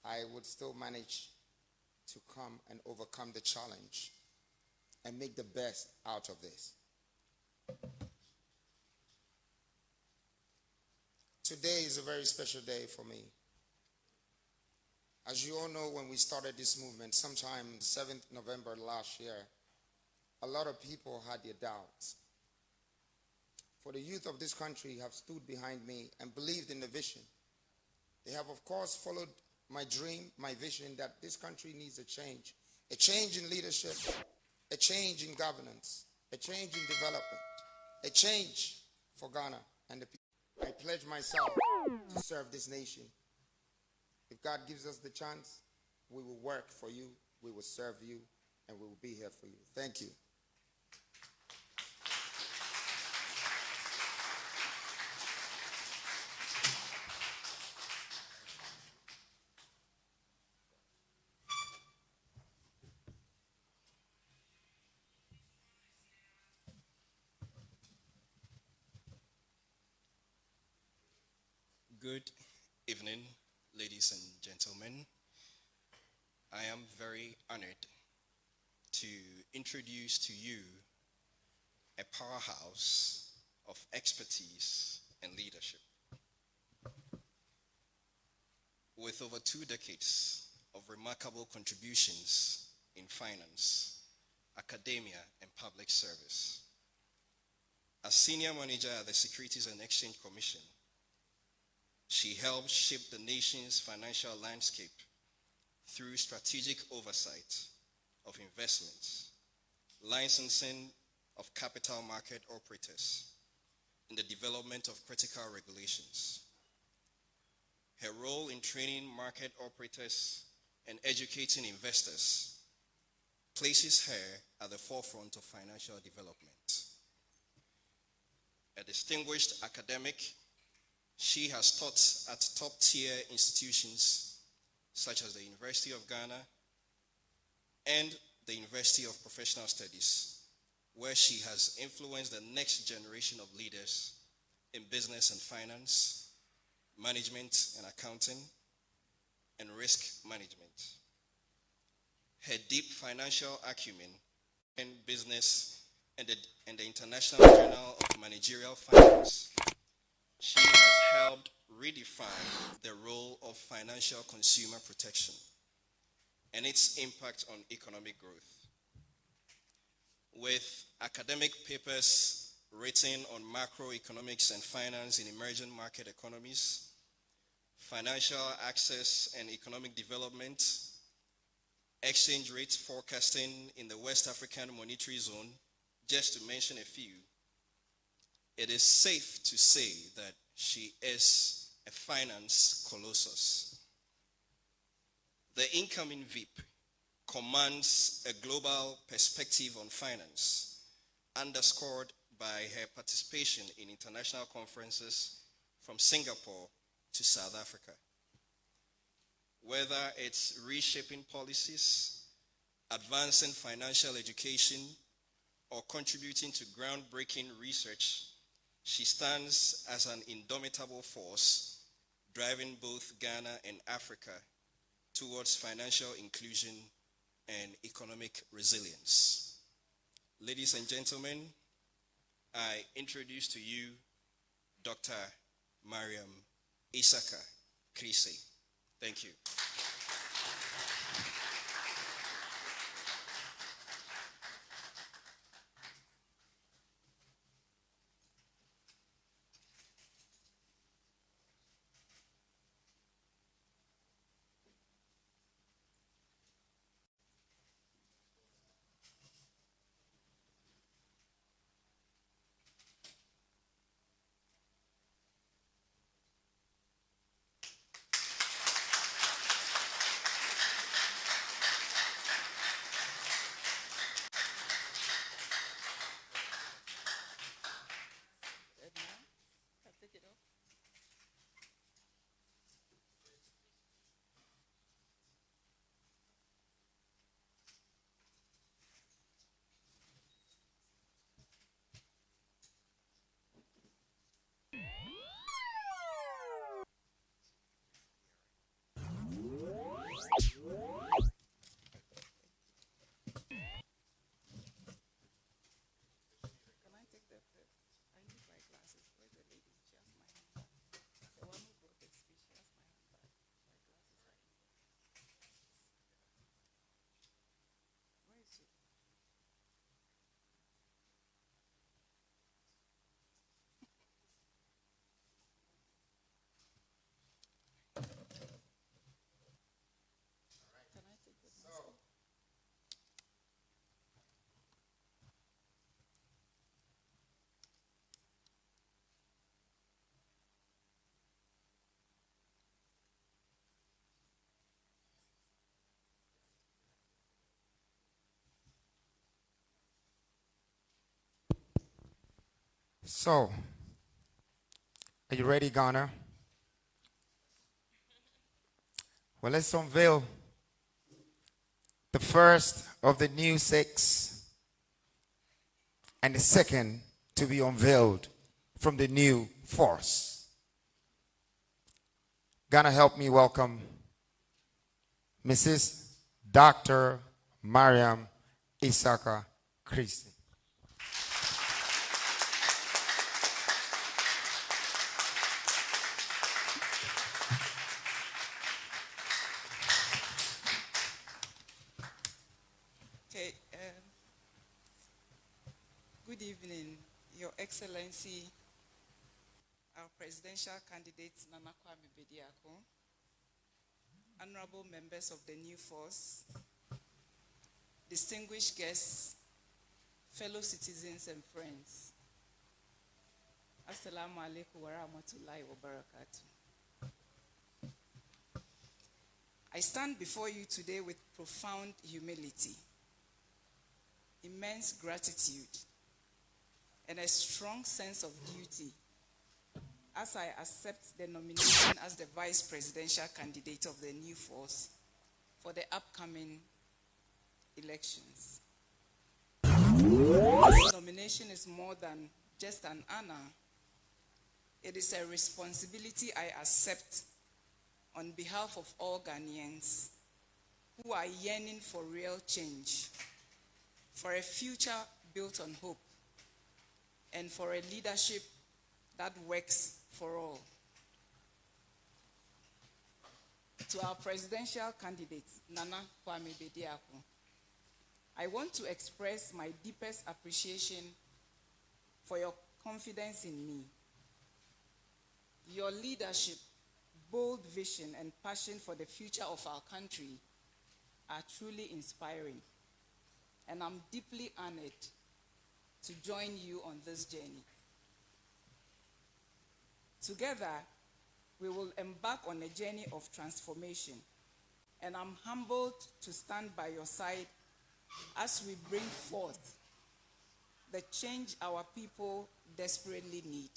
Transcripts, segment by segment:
I would still manage to come and overcome the challenge and make the best out of this. Today is a very special day for me. As you all know, when we started this movement, sometime 7th November last year, a lot of people had their doubts. For the youth of this country have stood behind me and believed in the vision. They have, of course, followed my dream, my vision that this country needs a change in leadership, a change in governance, a change in development, a change for Ghana and the people. I pledge myself to serve this nation. If God gives us the chance, we will work for you, we will serve you, and we will be here for you. Thank you. Good evening, ladies and gentlemen. I am very honored to introduce to you a powerhouse of expertise and leadership. With over 2 decades of remarkable contributions in finance, academia, and public service. As senior manager at the Securities and Exchange Commission, she helped shape the nation's financial landscape through strategic oversight of investments, licensing of capital market operators, and the development of critical regulations. Her role in training market operators and educating investors places her at the forefront of financial development. A distinguished academic, she has taught at top-tier institutions such as the University of Ghana and the University of Professional Studies, where she has influenced the next generation of leaders in business and finance, management and accounting, and risk management. Her deep financial acumen in business and the International Journal of Managerial Finance, she has helped redefine the role of financial consumer protection and its impact on economic growth. With academic papers written on macroeconomics and finance in emerging market economies, financial access and economic development, exchange rate forecasting in the West African Monetary Zone, just to mention a few, it is safe to say that she is a finance colossus. The incoming VIP commands a global perspective on finance, underscored by her participation in international conferences from Singapore to South Africa. Whether it's reshaping policies, advancing financial education, or contributing to groundbreaking research, she stands as an indomitable force, driving both Ghana and Africa towards financial inclusion and economic resilience. Ladies and gentlemen, I introduce to you Dr. Mariam Isaka Krise. Thank you. So, are you ready, Ghana? Well, let's unveil the first of the new 6 and the second to be unveiled from the new force. Ghana, help me welcome Mrs. Dr. Mariam Isaka Christie. Okay, good evening, Your Excellency, our presidential candidate Nana Kwame Bediako, honorable members of the new force, distinguished guests, fellow citizens and friends. Assalamu alaikum wa rahmatullahi wa barakatuh. I stand before you today with profound humility, immense gratitude, and a strong sense of duty as I accept the nomination as the vice presidential candidate of the new force for the upcoming elections. This nomination is more than just an honor. It is a responsibility I accept on behalf of all Ghanaians who are yearning for real change, for a future built on hope, and for a leadership that works for all. To our presidential candidate, Nana Kwame Bediako, I want to express my deepest appreciation for your confidence in me. Your leadership, bold vision, and passion for the future of our country are truly inspiring, and I'm deeply honored to join you on this journey. Together, we will embark on a journey of transformation, and I'm humbled to stand by your side as we bring forth the change our people desperately need.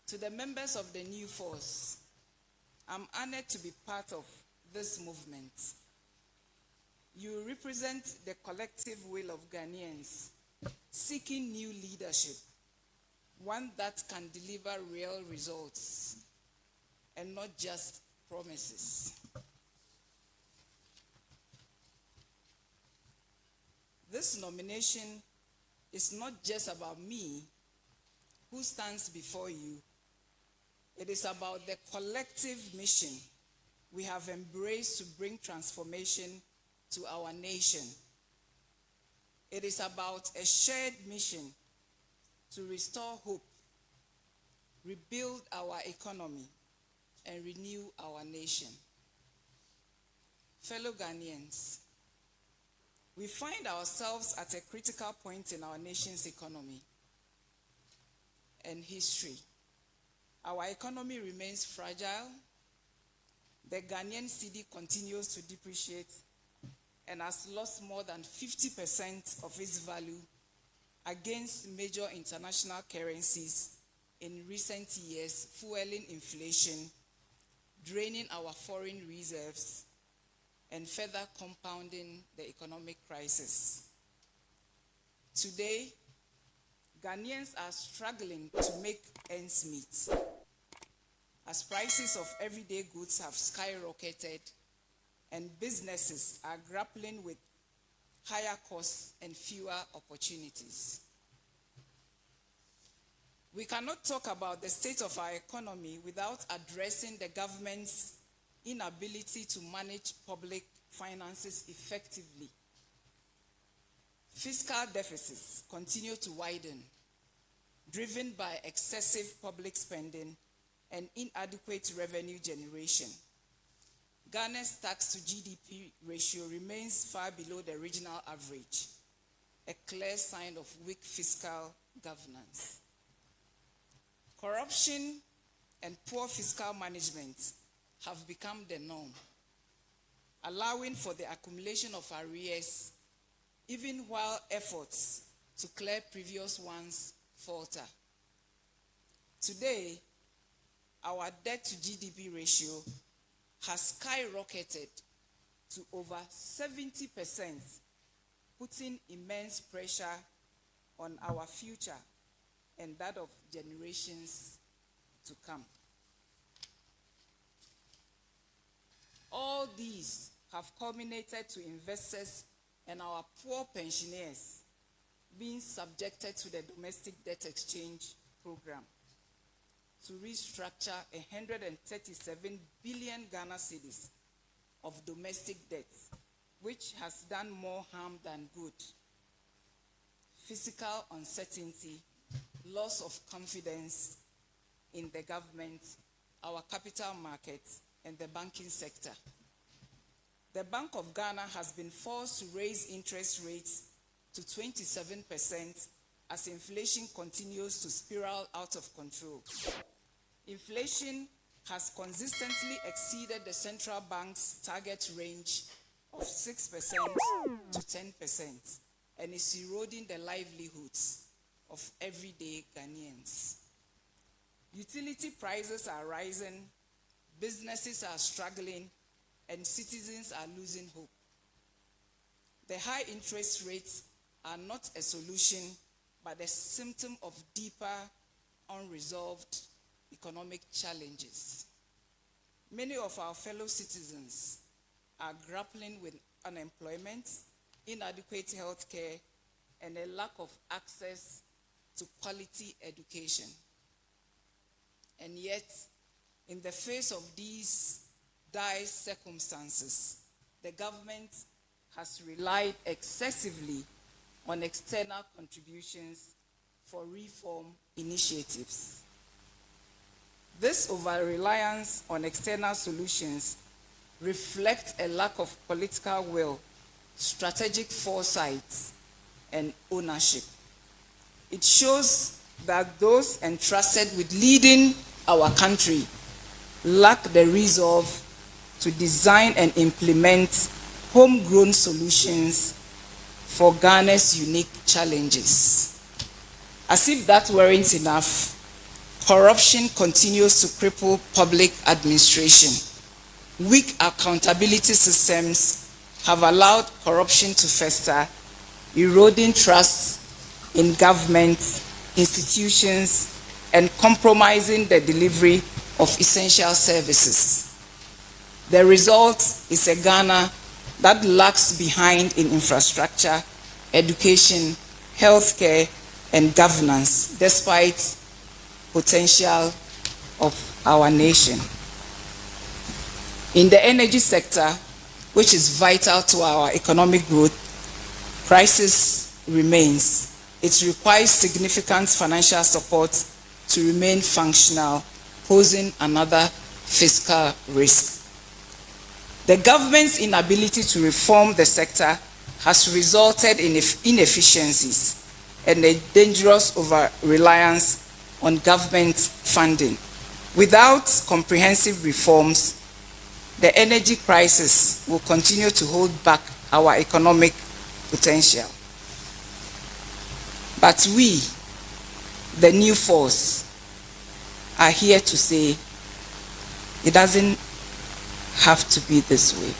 To the members of the new force, I'm honored to be part of this movement. You represent the collective will of Ghanaians seeking new leadership, one that can deliver real results and not just promises. This nomination is not just about me, who stands before you. It is about the collective mission we have embraced to bring transformation to our nation. It is about a shared mission to restore hope, rebuild our economy, and renew our nation. Fellow Ghanaians, we find ourselves at a critical point in our nation's economy and history. Our economy remains fragile. The Ghanaian cedi continues to depreciate and has lost more than 50% of its value against major international currencies in recent years, fueling inflation, draining our foreign reserves, and further compounding the economic crisis. Today, Ghanaians are struggling to make ends meet as prices of everyday goods have skyrocketed and businesses are grappling with higher costs and fewer opportunities. We cannot talk about the state of our economy without addressing the government's inability to manage public finances effectively. Fiscal deficits continue to widen, driven by excessive public spending and inadequate revenue generation. Ghana's tax to GDP ratio remains far below the regional average, a clear sign of weak fiscal governance. Corruption and poor fiscal management have become the norm, allowing for the accumulation of arrears, even while efforts to clear previous ones falter. Today, our debt to GDP ratio has skyrocketed to over 70%, putting immense pressure on our future and that of generations to come. All these have culminated to investors and our poor pensioners being subjected to the domestic debt exchange program to restructure 137 billion Ghana cedis of domestic debt, which has done more harm than good. Fiscal uncertainty, loss of confidence in the government, our capital markets, and the banking sector. The Bank of Ghana has been forced to raise interest rates to 27% as inflation continues to spiral out of control. Inflation has consistently exceeded the central bank's target range of 6% to 10% and is eroding the livelihoods of everyday Ghanaians. Utility prices are rising, businesses are struggling, and citizens are losing hope. The high interest rates are not a solution, but a symptom of deeper, unresolved economic challenges. Many of our fellow citizens are grappling with unemployment, inadequate health care, and a lack of access to quality education. And yet, in the face of these dire circumstances, the government has relied excessively on external contributions for reform initiatives. This over-reliance on external solutions reflects a lack of political will, strategic foresight, and ownership. It shows that those entrusted with leading our country lack the resolve to design and implement homegrown solutions for Ghana's unique challenges. As if that weren't enough, corruption continues to cripple public administration. Weak accountability systems have allowed corruption to fester, eroding trust in government, institutions, and compromising the delivery of essential services. The result is a Ghana that lags behind in infrastructure, education, healthcare, and governance, despite potential of our nation. In the energy sector, which is vital to our economic growth, crisis remains. It requires significant financial support to remain functional, posing another fiscal risk. The government's inability to reform the sector has resulted in inefficiencies and a dangerous over-reliance on government funding. Without comprehensive reforms, the energy crisis will continue to hold back our economic potential. But we, the new force, are here to say it doesn't have to be this way.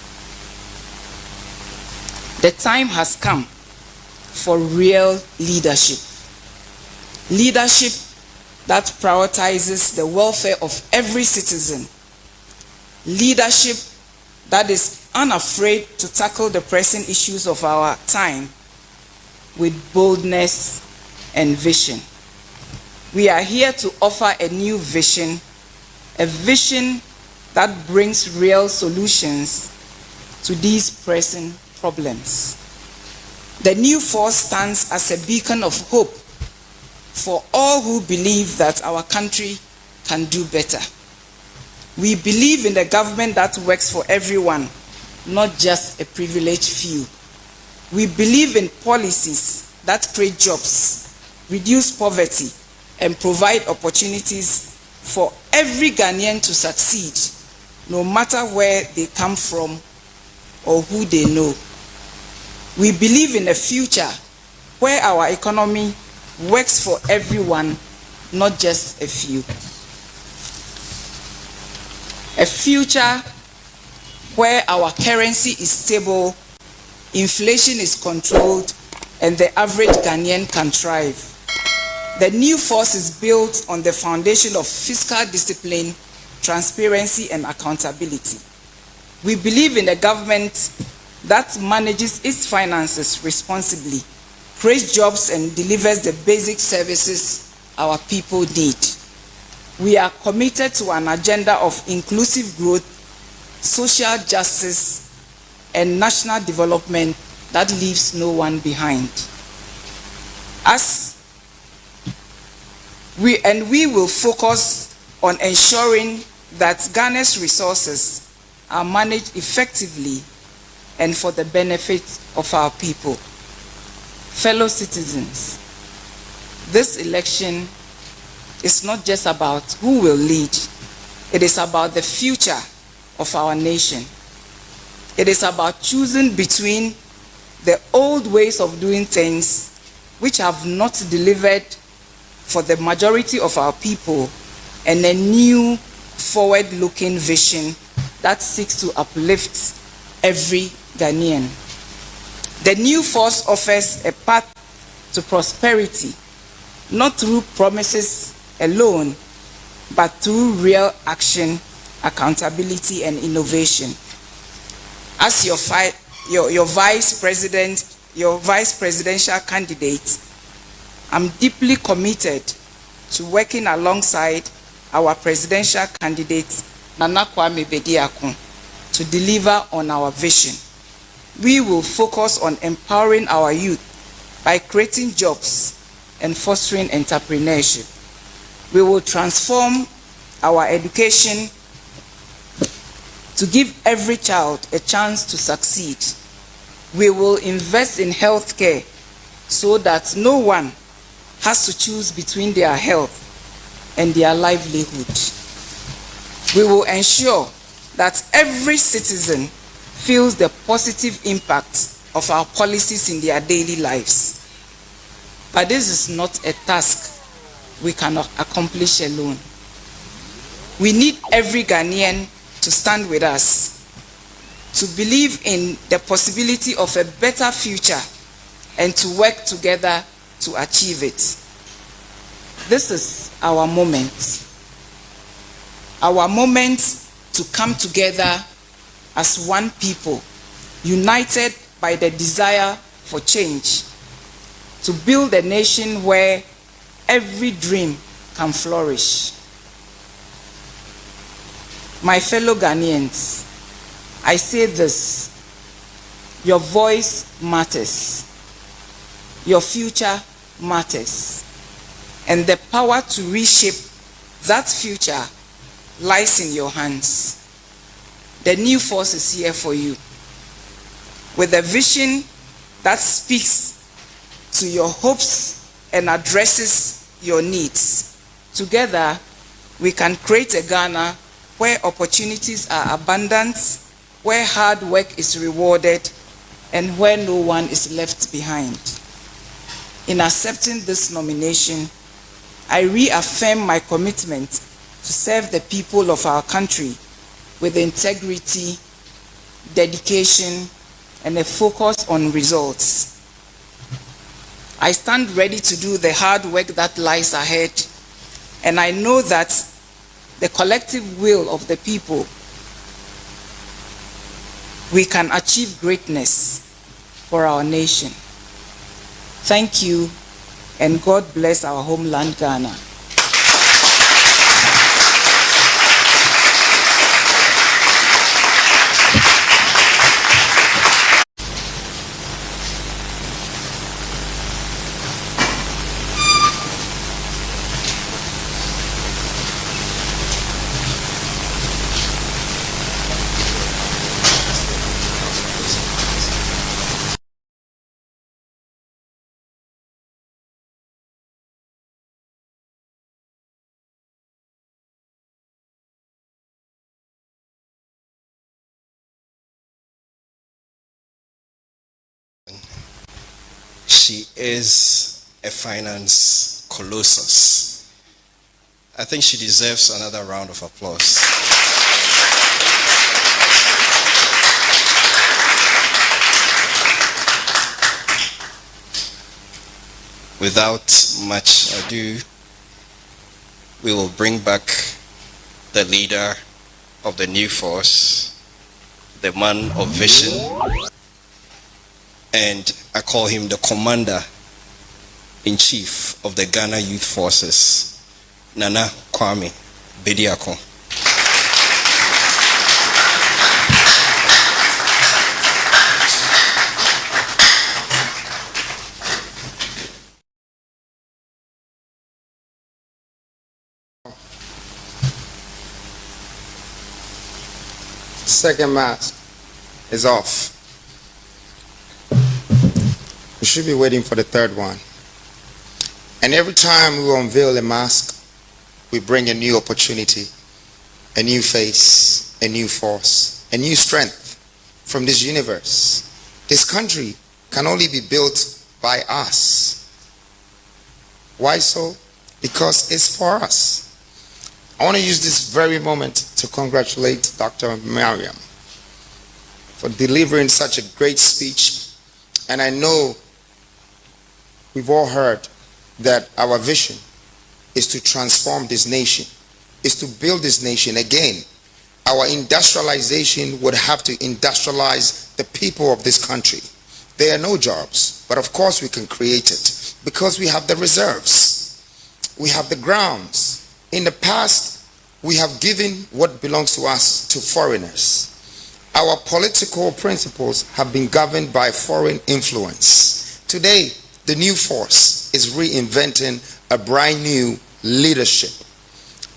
The time has come for real leadership. Leadership that prioritizes the welfare of every citizen. Leadership that is unafraid to tackle the pressing issues of our time with boldness and vision. We are here to offer a new vision, a vision that brings real solutions to these pressing problems. The new force stands as a beacon of hope for all who believe that our country can do better. We believe in a government that works for everyone, not just a privileged few. We believe in policies that create jobs, reduce poverty, and provide opportunities for every Ghanaian to succeed, no matter where they come from or who they know. We believe in a future where our economy works for everyone, not just a few. A future where our currency is stable, inflation is controlled, and the average Ghanaian can thrive. The new force is built on the foundation of fiscal discipline, transparency, and accountability. We believe in a government that manages its finances responsibly, creates jobs, and delivers the basic services our people need. We are committed to an agenda of inclusive growth, social justice, and national development that leaves no one behind. We will focus on ensuring that Ghana's resources are managed effectively and for the benefit of our people. Fellow citizens, this election is not just about who will lead, it is about the future of our nation. It is about choosing between the old ways of doing things which have not delivered for the majority of our people and a new forward-looking vision that seeks to uplift every Ghanaian. The new force offers a path to prosperity, not through promises alone, but through real action, accountability, and innovation. As your vice presidential candidate, I'm deeply committed to working alongside our presidential candidate, Nana Kwame Bediako, to deliver on our vision. We will focus on empowering our youth by creating jobs and fostering entrepreneurship. We will transform our education to give every child a chance to succeed. We will invest in healthcare so that no one has to choose between their health and their livelihood. We will ensure that every citizen feels the positive impact of our policies in their daily lives. But this is not a task we cannot accomplish alone. We need every Ghanaian to stand with us, to believe in the possibility of a better future, and to work together to achieve it. This is our moment to come together as one people, united by the desire for change, to build a nation where every dream can flourish. My fellow Ghanaians, I say this: your voice matters, your future matters, and the power to reshape that future lies in your hands. The new force is here for you, with a vision that speaks to your hopes and addresses your needs. Together, we can create a Ghana where opportunities are abundant, where hard work is rewarded, and where no one is left behind. In accepting this nomination, I reaffirm my commitment to serve the people of our country with integrity, dedication, and a focus on results. I stand ready to do the hard work that lies ahead, and I know that the collective will of the people, we can achieve greatness for our nation. Thank you, and God bless our homeland, Ghana. She is a finance colossus. I think she deserves another round of applause. Without much ado, we will bring back the leader of the new force, the man of vision, and I call him the commander-in-chief of the Ghana Youth Forces, Nana Kwame Bediako. Second mask is off. We should be waiting for the third one. And every time we unveil a mask, we bring a new opportunity, a new face, a new force, a new strength from this universe. This country can only be built by us. Why so? Because it's for us. I want to use this very moment to congratulate Dr. Mariam for delivering such a great speech. And I know we've all heard that our vision is to transform this nation, is to build this nation again. Our industrialization would have to industrialize the people of this country. There are no jobs, but of course we can create it because we have the reserves. We have the grounds. In the past, we have given what belongs to us to foreigners. Our political principles have been governed by foreign influence. Today, the new force is reinventing a brand new leadership.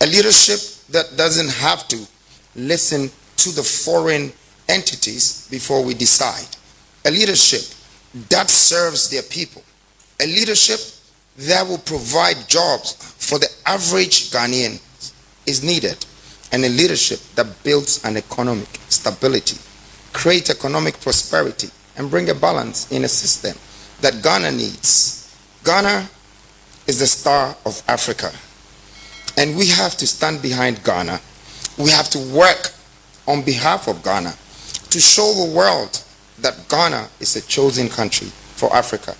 A leadership that doesn't have to listen to the foreign entities before we decide. A leadership that serves their people. A leadership that will provide jobs for the average Ghanaian is needed. And a leadership that builds an economic stability, create economic prosperity, and bring a balance in a system that Ghana needs. Ghana is the star of Africa. And we have to stand behind Ghana. We have to work on behalf of Ghana to show the world that Ghana is a chosen country for Africa.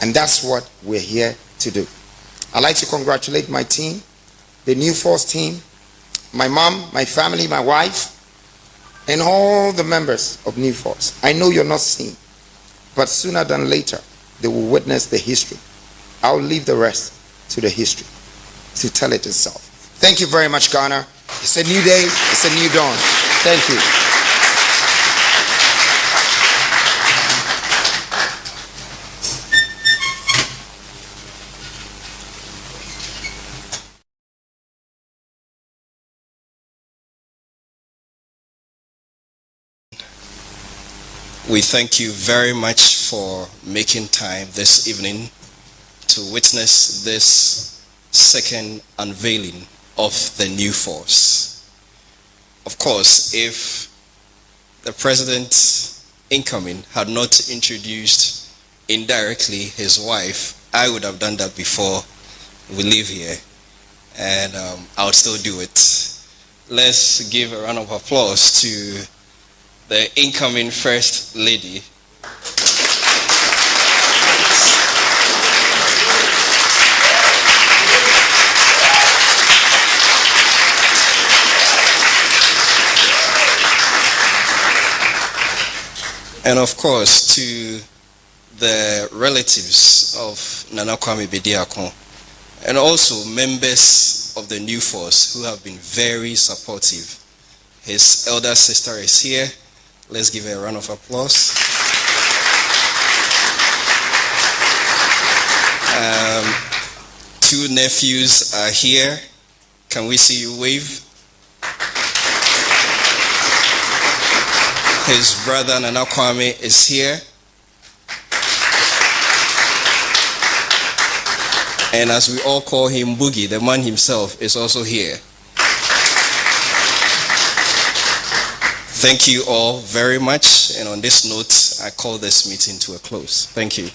And that's what we're here to do. I'd like to congratulate my team, the New Force team, my mom, my family, my wife, and all the members of New Force. I know you're not seen, but sooner than later, they will witness the history. I'll leave the rest to the history to tell it itself. Thank you very much, Ghana. It's a new day. It's a new dawn. Thank you. We thank you very much for making time this evening to witness this second unveiling of the new force. Of course, if the president incoming had not introduced indirectly his wife, I would have done that before we leave here, and I would still do it. Let's give a round of applause to the incoming First Lady. And of course, to the relatives of Nana Kwame Bediako, and also members of the new force who have been very supportive. His elder sister is here. Let's give her a round of applause. Two nephews are here. Can we see you wave? His brother Nana Kwame is here. And as we all call him Boogie, the man himself is also here. Thank you all very much. And on this note, I call this meeting to a close. Thank you.